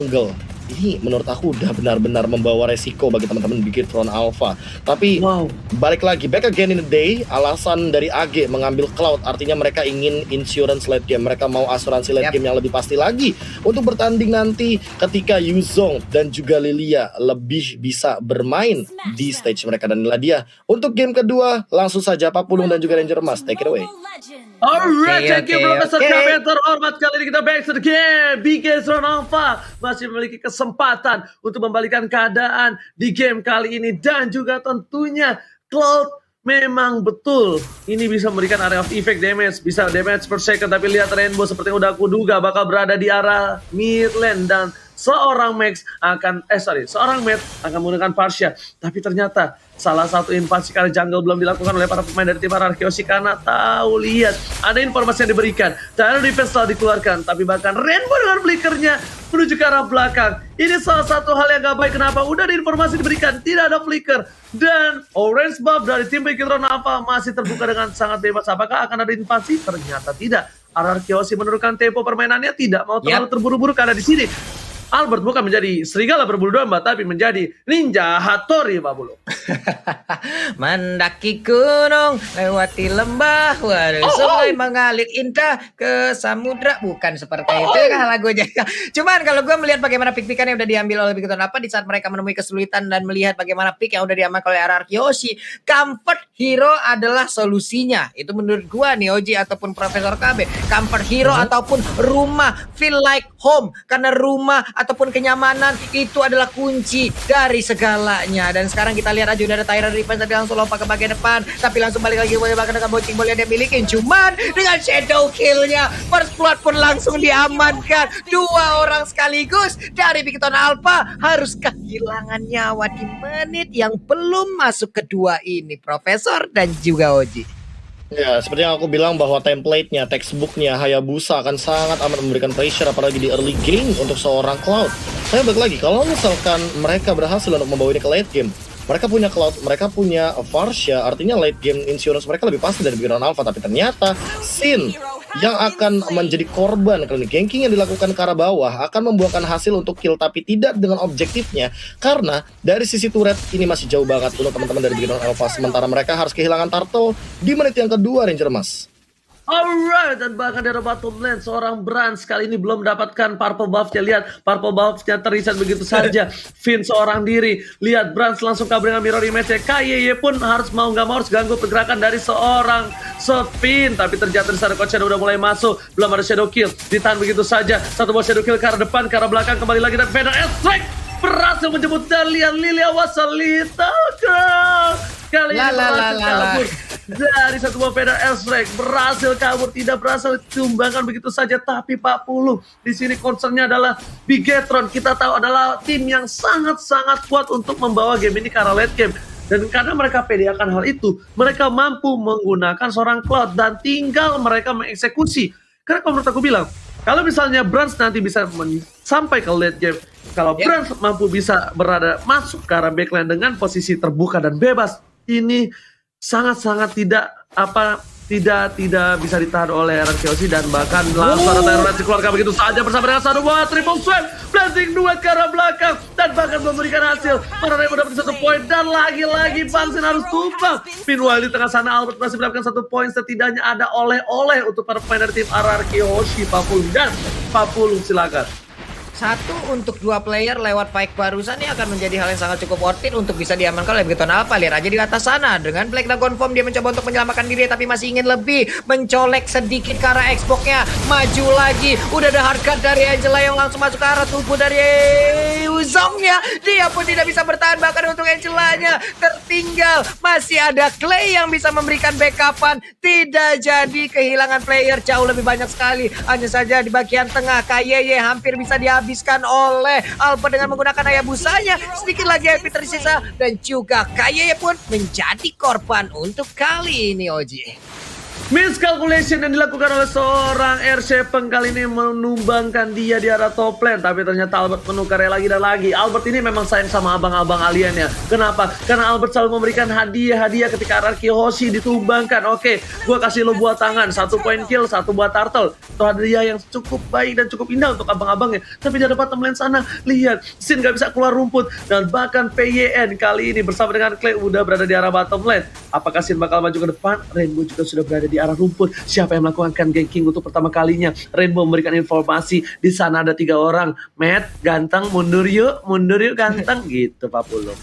jungle. Ini menurut aku udah benar-benar membawa resiko bagi teman-teman Bigetron Alpha. Tapi balik lagi, back again in the day, alasan dari AG mengambil Cloud artinya mereka ingin insurance late game. Mereka mau asuransi late game yang lebih pasti lagi untuk bertanding nanti ketika Yuzong dan juga Lilia lebih bisa bermain di stage mereka. Dan inilah dia untuk game kedua, langsung saja Papulung dan juga Ranger Emas, take it away. Alright, thank you Profesor kami yang terhormat. Kali ini kita back to the game. Bigetron Alpha masih memiliki kesempatan untuk membalikan keadaan di game kali ini. Dan juga tentunya Cloud memang betul ini bisa memberikan area of effect damage, bisa damage per second. Tapi lihat Rainbow seperti yang udah aku duga bakal berada di arah mid lane. Dan seorang Max akan, seorang Matt akan menggunakan Parsha. Tapi ternyata salah satu invasi kali jungle belum dilakukan oleh para pemain dari tim Ararkioshi karena tahu lihat ada informasi yang diberikan. Cara defense telah dikeluarkan, tapi bahkan Rainbow dengan flickernya menuju ke arah belakang. Ini salah satu hal yang gak baik. Kenapa? Udah ada informasi diberikan, tidak ada flicker. Dan orange buff dari tim Bigetron Alpha masih terbuka dengan sangat bebas. Apakah akan ada invasi? Ternyata tidak. Ararkioshi menurunkan tempo permainannya, tidak mau terlalu terburu-buru karena di sini Albert bukan menjadi serigala berbulu domba, tapi menjadi ninja Hattori, Pak Bulu. Mendaki gunung, lewati lembah, sungai mengalir indah ke samudra. Bukan seperti itu kan lagunya. Cuman kalau gue melihat bagaimana pick-pickan yang udah diambil oleh Bigetron apa di saat mereka menemui kesulitan dan melihat bagaimana pick yang udah diamankan oleh Ararkioshi, comfort hero adalah solusinya. Itu menurut gue nih Oji ataupun Profesor KB. Comfort hero ataupun rumah, feel like home. Karena rumah ataupun kenyamanan itu adalah kunci dari segalanya. Dan sekarang kita lihat aja udah ada Tyrant defense tadi langsung lompat ke bagian depan, tapi langsung balik lagi bahkan dengan bocing bola yang dia milikin. Cuman dengan shadow killnya first blood pun langsung diamankan. Dua orang sekaligus dari Bigetron Alpha harus kehilangan nyawa di menit yang belum masuk kedua ini, Profesor dan juga Oji. Ya, seperti yang aku bilang bahwa template-nya, textbook-nya Hayabusa akan sangat amat memberikan pressure apalagi di early game untuk seorang Cloud. Saya balik lagi, kalau misalkan mereka berhasil untuk membawa ini ke late game, mereka punya Cloud, mereka punya Varsha, artinya late game insurance mereka lebih pasti dari Bigetron Alpha. Tapi ternyata Sin yang akan menjadi korban karena ganking yang dilakukan ke arah bawah akan membuahkan hasil untuk kill, tapi tidak dengan objektifnya. Karena dari sisi turret ini masih jauh banget untuk teman-teman dari Bigetron Alpha. Sementara mereka harus kehilangan Turtle di menit yang kedua, Ranger Emas. Alright, dan bahkan dari bottom lane seorang Brands kali ini belum mendapatkan purple buff-nya. Lihat, purple buff-nya terreset begitu saja. Finn seorang diri. Lihat, Brands langsung kabur dengan mirror image-nya. KYY pun harus mau nggak mau harus ganggu pergerakan dari seorang Finn. Tapi ternyata di sana Coach Shadow udah mulai masuk. Belum ada shadow kill. Ditahan begitu saja. Satu buah shadow kill ke arah depan, ke arah belakang. Kembali lagi dan Vader Strike berhasil menjemput Dalian Lilia was a little girl. Kali ini berhasil kabur dari satu buah Vader Strike, berhasil kabur, tidak berhasil ditumbangkan begitu saja. Tapi Pak Puluh di sini concernnya adalah Bigetron. Kita tahu adalah tim yang sangat-sangat kuat untuk membawa game ini ke arah late game. Dan karena mereka pede akan hal itu, mereka mampu menggunakan seorang Cloud dan tinggal mereka mengeksekusi. Karena kalau menurut aku bilang, kalau misalnya Brands nanti bisa sampai ke late game, kalau Brands mampu bisa berada masuk ke arah backline dengan posisi terbuka dan bebas, ini sangat-sangat tidak bisa ditahan oleh Ararkioshi. Dan bahkan langsung ada Tyrant dikeluarkan begitu saja bersama dengan satu buah triple swipe, blazing dua ke arah belakang dan bahkan memberikan hasil. Para Rainbow dapat satu poin dan lagi-lagi Bangsin harus tumbang. Meanwhile di tengah sana Albert masih mendapatkan satu poin. Setidaknya ada oleh-oleh untuk para pemain dari tim Ararkioshi. Papulung dan Papulung silakan. Satu untuk dua player lewat Pike barusan ini akan menjadi hal yang sangat cukup worth it untuk bisa diamankan oleh Bigetron Alpha. Lihat aja di atas sana dengan Black Dragon Form dia mencoba untuk menyelamatkan diri tapi masih ingin lebih, mencolek sedikit ke arah Xbox-nya, maju lagi. Udah ada hardcut dari Angela yang langsung masuk ke arah tubuh dari Yuzong-nya. Dia pun tidak bisa bertahan, bahkan untuk Angela-nya tertinggal. Masih ada Clay yang bisa memberikan backupan. Tidak jadi, kehilangan player jauh lebih banyak sekali. Hanya saja di bagian tengah KYY hampir bisa dihabiskan oleh Alpha dengan menggunakan Hayabusanya. Sedikit lagi HP tersisa dan juga KYY pun menjadi korban untuk kali ini, Oji. Miscalculation yang dilakukan oleh seorang R7 kali ini menumbangkan dia di arah top lane. Tapi ternyata Albert menukarnya lagi dan lagi. Albert ini memang sayang sama abang-abang aliennya. Kenapa? Karena Albert selalu memberikan hadiah-hadiah ketika Araki Hoshi ditumbangkan. Oke, gue kasih lo buat tangan, 1 point kill, 1 buat turtle. Itu hadiah yang cukup baik dan cukup indah untuk abang-abangnya. Tapi di depan top lane sana, lihat, Sin gak bisa keluar rumput. Dan bahkan PYN kali ini bersama dengan Clay udah berada di arah bottom lane. Apakah Sin bakal maju ke depan? Rainbow juga sudah berada di arah rumput. Siapa yang melakukan ganking untuk pertama kalinya? Rainbow memberikan informasi di sana ada 3 orang. Matt, ganteng, mundur yuk ganteng gitu Pak Pulung.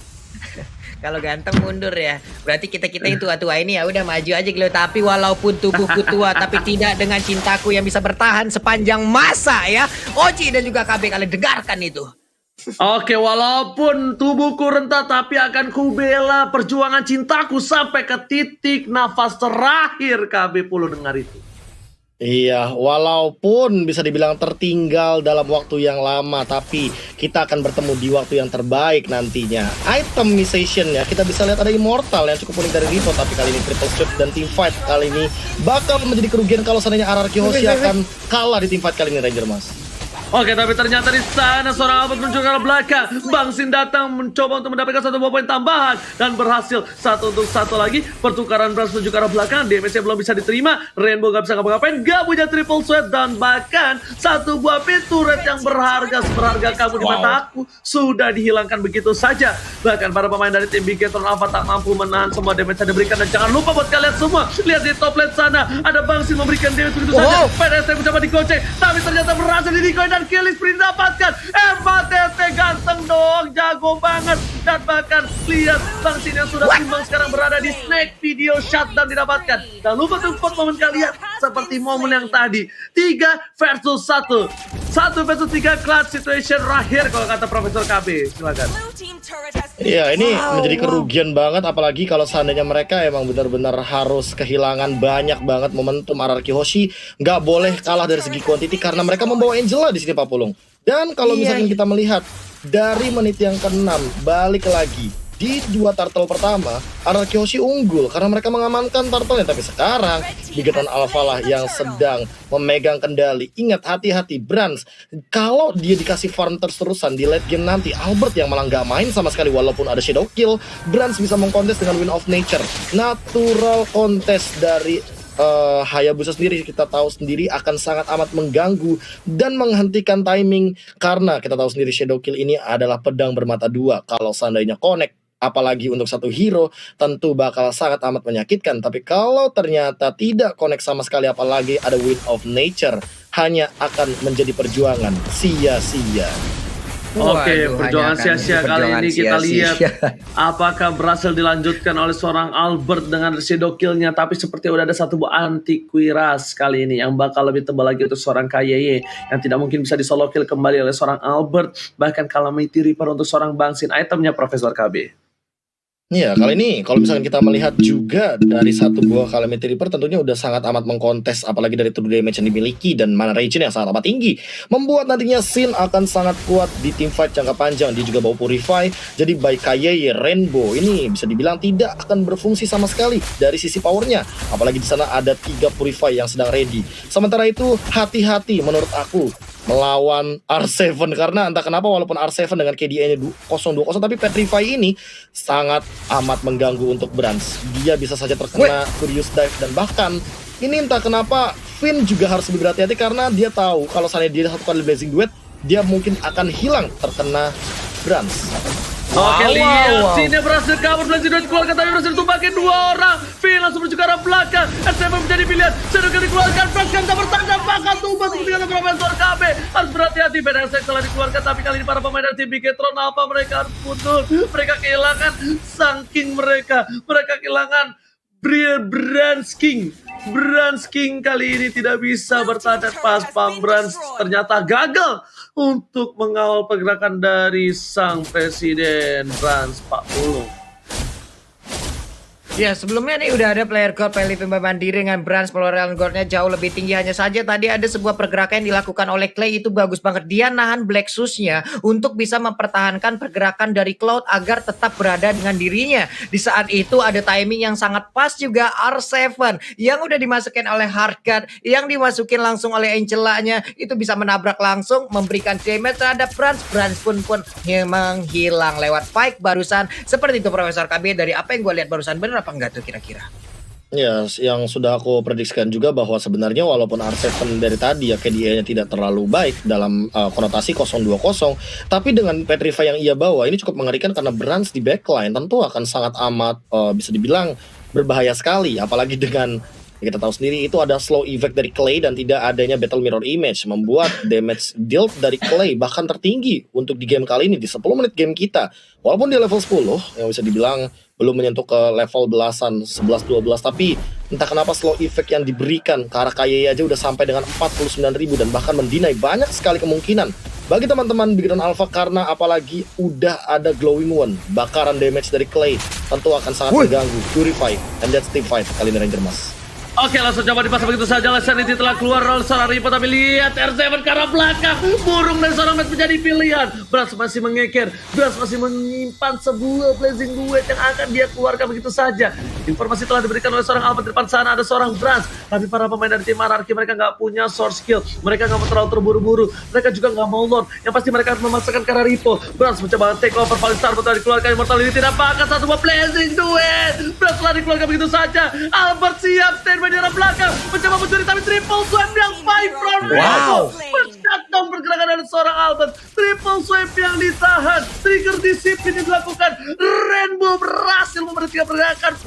Kalau ganteng mundur ya. Berarti kita-kita yang tua-tua ini ya udah maju aja gitu. Tapi walaupun tubuhku tua tapi tidak dengan cintaku yang bisa bertahan sepanjang masa ya. Oci dan juga KB kalian dengarkan itu. Oke, walaupun tubuhku rentah tapi akan kubela perjuangan cintaku sampai ke titik nafas terakhir. KB Pulu dengar itu. Iya, walaupun bisa dibilang tertinggal dalam waktu yang lama, tapi kita akan bertemu di waktu yang terbaik nantinya. Itemization ya, kita bisa lihat ada Immortal yang cukup unik dari Rivo, tapi kali ini Triple Swift dan Teamfight kali ini bakal menjadi kerugian kalau seandainya Araki Hoshi akan kalah di Teamfight kali ini, Ranger Mas. Oke, tapi ternyata di sana seorang Albert muncul ke belakang. Bang Sin datang mencoba untuk mendapatkan 1 buah poin tambahan dan berhasil 1 untuk 1 lagi. Pertukaran Brans menuju ke arah belakang. DMS-nya belum bisa diterima. Rainbow gak bisa ngapa-ngapain. Gak punya triple sweat dan bahkan 1 buah pintu red yang berharga seberharga kamu di mata aku sudah dihilangkan begitu saja. Bahkan para pemain dari tim Bigetron Alpha tak mampu menahan semua damage yang diberikan. Dan jangan lupa buat kalian semua, lihat di top lane sana ada Bang Sin memberikan damage begitu saja. PDST mencoba digoceng, tapi ternyata berhasil di-decoy dan kill sprint didapatkan. MATT ganteng dong, jago banget. Dan bahkan lihat Bang Sin yang sudah timbang sekarang berada di snake video shutdown didapatkan. Dan lupa support momen kalian seperti momen yang tadi. 3 versus 1. 1 versus 3 clutch situation terakhir kalau kata Profesor KB. Silakan. Iya, ini menjadi kerugian banget, apalagi kalau seandainya mereka emang benar-benar harus kehilangan banyak banget momentum. Araki Hoshi nggak boleh kalah dari segi kuantiti karena mereka membawa Angela di sini Pak Pulung. Dan kalau misalnya kita melihat dari menit yang ke-6 balik lagi di 2 turtle pertama, Araki Hoshi unggul karena mereka mengamankan turtle-nya. Tapi sekarang Bigetron Alpha lah yang sedang memegang kendali. Ingat, hati-hati Brans, kalau dia dikasih farm terus-terusan di late game nanti, Albert yang malah nggak main sama sekali. Walaupun ada Shadow Kill, Brans bisa mengkontes dengan Wind of Nature. Natural contest dari Hayabusa sendiri kita tahu sendiri akan sangat amat mengganggu dan menghentikan timing, karena kita tahu sendiri Shadow Kill ini adalah pedang bermata 2. Kalau seandainya connect, apalagi untuk satu hero, tentu bakal sangat amat menyakitkan. Tapi kalau ternyata tidak connect sama sekali, apalagi ada Wind of Nature, hanya akan menjadi perjuangan sia-sia. Oke, perjuangan sia-sia kali ini kita lihat apakah berhasil dilanjutkan oleh seorang Albert dengan shadow kill-nya. Tapi seperti udah ada 1 buah anti kuiras kali ini yang bakal lebih tebal lagi untuk seorang KYY yang tidak mungkin bisa di solo kill kembali oleh seorang Albert. Bahkan Calamity Reaper untuk seorang Bang Sin, itemnya Profesor KB. Iya, kali ini kalau misalkan kita melihat juga dari 1 buah Calamity Reaper, tentunya udah sangat amat mengkontes, apalagi dari true damage yang dimiliki dan mana regen yang sangat amat tinggi, membuat nantinya Sin akan sangat kuat di teamfight jangka panjang. Dia juga bawa Purify, jadi baik KYY, Rainbow ini bisa dibilang tidak akan berfungsi sama sekali dari sisi powernya, apalagi di sana ada 3 Purify yang sedang ready. Sementara itu hati-hati menurut aku melawan R7, karena entah kenapa walaupun R7 dengan KDA-nya 0-2-0, tapi Petrify ini sangat amat mengganggu untuk Brans. Dia bisa saja terkena Curious Dive, dan bahkan ini entah kenapa Finn juga harus lebih berhati-hati karena dia tahu kalau misalnya dia 1 kali Blazing Duet, dia mungkin akan hilang terkena Brans. Oke, lihat sini berhasil kabur, Blazing Duet keluarkan tapi berhasil tumbakin 2 orang. Finn langsung menuju ke arah belakang. S7 menjadi pilihan. Shadow Kill dikeluarkan, Brans kan tak bertanda, bakal tumbas ketika Profesor KB. Harus berhati-hati, BDSX telah dikeluarkan, tapi kali ini para pemain dari tim Bigetron Alpha mereka harus mundur. Mereka kehilangan saking mereka kehilangan Brans King. Brans King kali ini tidak bisa bertahan pas Pam Brans ternyata gagal untuk mengawal pergerakan dari sang presiden Brans Pak Pulung. Ya sebelumnya nih udah ada player gold, player living mandiri dengan Brans, Floreal goldnya jauh lebih tinggi. Hanya saja tadi ada sebuah pergerakan yang dilakukan oleh Clay itu bagus banget. Dia nahan Black Shoes-nya untuk bisa mempertahankan pergerakan dari Cloud agar tetap berada dengan dirinya. Di saat itu ada timing yang sangat pas juga R7 yang udah dimasukin oleh Hardguard, yang dimasukin langsung oleh Angela-nya itu bisa menabrak langsung, memberikan damage terhadap Brans. Brans pun menghilang lewat fight barusan. Seperti itu Profesor KB, dari apa yang gue lihat barusan, bener apa enggak tuh kira-kira? Ya, yang sudah aku prediksikan juga bahwa sebenarnya walaupun R7 dari tadi ya KDA-nya tidak terlalu baik dalam konotasi 0-2-0, tapi dengan Petrify yang ia bawa ini cukup mengerikan karena Brans di backline tentu akan sangat amat bisa dibilang berbahaya sekali, apalagi dengan ya kita tahu sendiri itu ada slow effect dari Clay dan tidak adanya battle mirror image membuat damage dealt dari Clay bahkan tertinggi untuk di game kali ini di 10 menit game kita. Walaupun di level 10 yang bisa dibilang belum menyentuh ke level belasan 11-12, tapi entah kenapa slow effect yang diberikan ke arah KYE aja udah sampai dengan 49.000 dan bahkan mendinai banyak sekali kemungkinan bagi teman-teman Bigetron Alpha karena apalagi udah ada glowing one, bakaran damage dari Clay tentu akan sangat mengganggu Purify and that's the fight kali ini Ranger Mas. Oke, langsung coba dipasang begitu saja. Sanity telah keluar oleh seorang Ripo, tapi lihat R7 ke arah belakang. Burung dari seorang Matt menjadi pilihan. Brans masih mengeker. Brans masih menyimpan sebuah blazing duet yang akan dia keluarkan begitu saja. Informasi telah diberikan oleh seorang Alpha. Di depan sana ada seorang Brans. Tapi para pemain dari tim RRQ mereka nggak punya source skill. Mereka nggak mau terlalu terburu-buru. Mereka juga nggak mau lord. Yang pasti mereka harus memaksakan ke arah Ripo. Brans mencoba take over. Paling Star telah dikeluarkan. Immortal ini tidak pakai satu buah blazing duet. Brans telah dikeluarkan begitu saja. Albert siap standby di arah belakang, mencoba mencuri tapi triple swipe yang fight from Rainbow. Shutdown pergerakan dari seorang Albert. Triple swipe yang ditahan. Trigger disiplin yang dilakukan. Rainbow berhasil memberhentikan pergerakan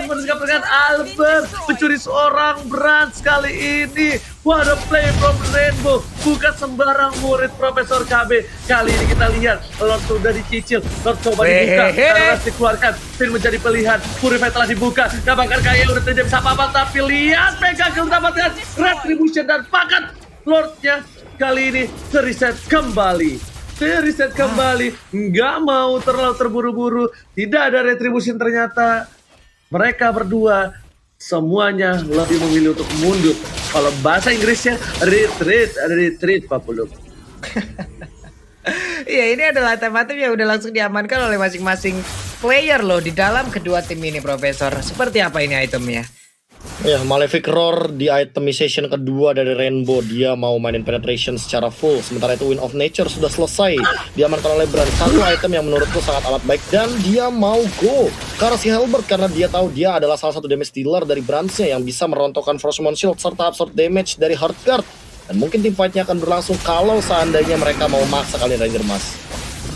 memberhentikan pergerakan Albert. Mencuri seorang Brans kali ini. What a play from Rainbow. Bukan sembarang murid Profesor KB. Kali ini kita lihat Lord sudah dicicil. Lord coba dibuka. Karena dikeluarkan. Pin menjadi pilihan. Purify telah dibuka. Gak bakal kayak udah tidak bisa apa-apa. Tapi lihat Mega Kill mendapatkan Retribution dan pakat Lordnya kali ini reset kembali. Reset kembali. Nggak mau terlalu terburu-buru. Tidak ada Retribution ternyata. Mereka berdua semuanya lebih memilih untuk mundur. Kalau bahasa Inggrisnya retreat Pak Pulung. Iya, ini adalah item-item yang udah langsung diamankan oleh masing-masing player loh di dalam kedua tim ini, Profesor. Seperti apa ini itemnya? Ya, Malefic Roar di itemization kedua dari Rainbow. Dia mau mainin penetration secara full. Sementara itu Wind of Nature sudah selesai diamankan oleh Brand. Satu item yang menurutku sangat amat baik. Dan dia mau go ke arah si Halberd karena dia tahu dia adalah salah satu damage dealer dari Brands-nya yang bisa merontokkan Frostmourne Shield serta absorb damage dari Hardguard. Dan mungkin tim fight-nya akan berlangsung kalau seandainya mereka mau maksa kali Ranger Mas.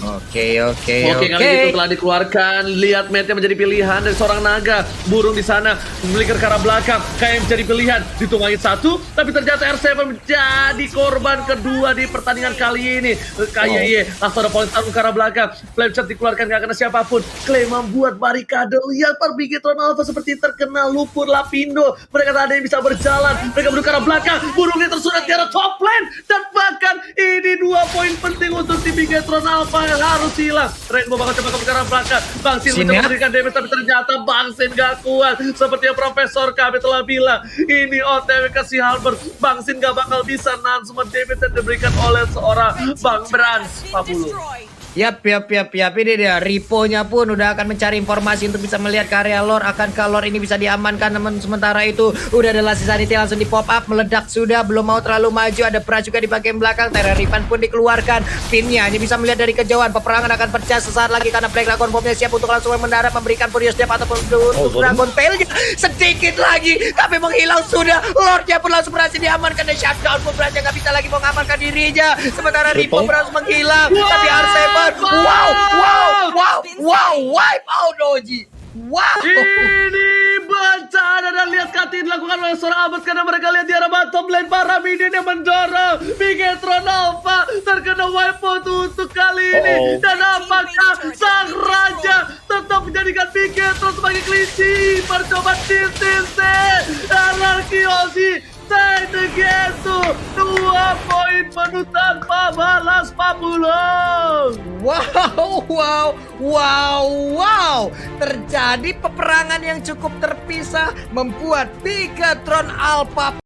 Oke, kali itu telah dikeluarkan. Lihat Matt yang menjadi pilihan dari seorang naga. Burung di sana memiliki ke arah belakang. KM menjadi pilihan. Ditunggangi satu, tapi ternyata R7 menjadi korban kedua di pertandingan kali ini. KYE langsung ada poin tarung ke arah belakang. Flame shot dikeluarkan gak kena siapapun. Clay membuat barikade. Lihat Bigetron Alpha seperti terkena lumpur lapindo. Mereka tak ada yang bisa berjalan. Mereka menuju ke arah belakang. Burungnya tersurat di arah top lane. Dan bahkan ini 2 poin penting untuk tim Bigetron Alpha harus hilang. Rainbow bakal coba ke arah belakang. Bang Sin mencoba memberikan damage tapi ternyata Bang Sin gak kuat. Seperti yang Profesor KB telah bilang, ini OTW ke si Halberd. Bang Sin gak bakal bisa nahan semua damage yang diberikan oleh seorang Bang Brans. Pabulu. Yap. Ini dia. Ripo-nya pun udah akan mencari informasi untuk bisa melihat ke area lore. Akankah lore ini bisa diamankan? Namun sementara itu udah ada Lassie Sanity langsung di pop up. Meledak sudah. Belum mau terlalu maju. Ada Brans juga di bagian belakang. Terra Ripan pun dikeluarkan. Pinnya hanya bisa melihat dari kejauhan. Peperangan akan pecah sesaat lagi karena Black Dragon Bomb-nya siap untuk langsung mendarat. Memberikan Furious Death ataupun untuk Dragon Tail-nya. Sedikit lagi. Tapi menghilang sudah. Lord-nya pun langsung berhasil diamankan. Dan shutdown pun Brans gak bisa lagi mengamankan dirinya. Sementara Ripo berhasil menghilang. Tapi R7 wipe out Doji. Ini bencana dan lihat Kati dilakukan oleh seorang Albert karena mereka lihat di arah bottom lane para minion yang mendorong Bigetron Alpha terkena wipe out untuk kali ini. Dan apakah sang raja tetap menjadikan Bigetron sebagai kelinci? Percobaan TTC Anarchy Ozzy Take the game to 2 poin Queen penuh tanpa balas Pabulong. Wow. Terjadi peperangan yang cukup terpisah membuat Bigatron Alpha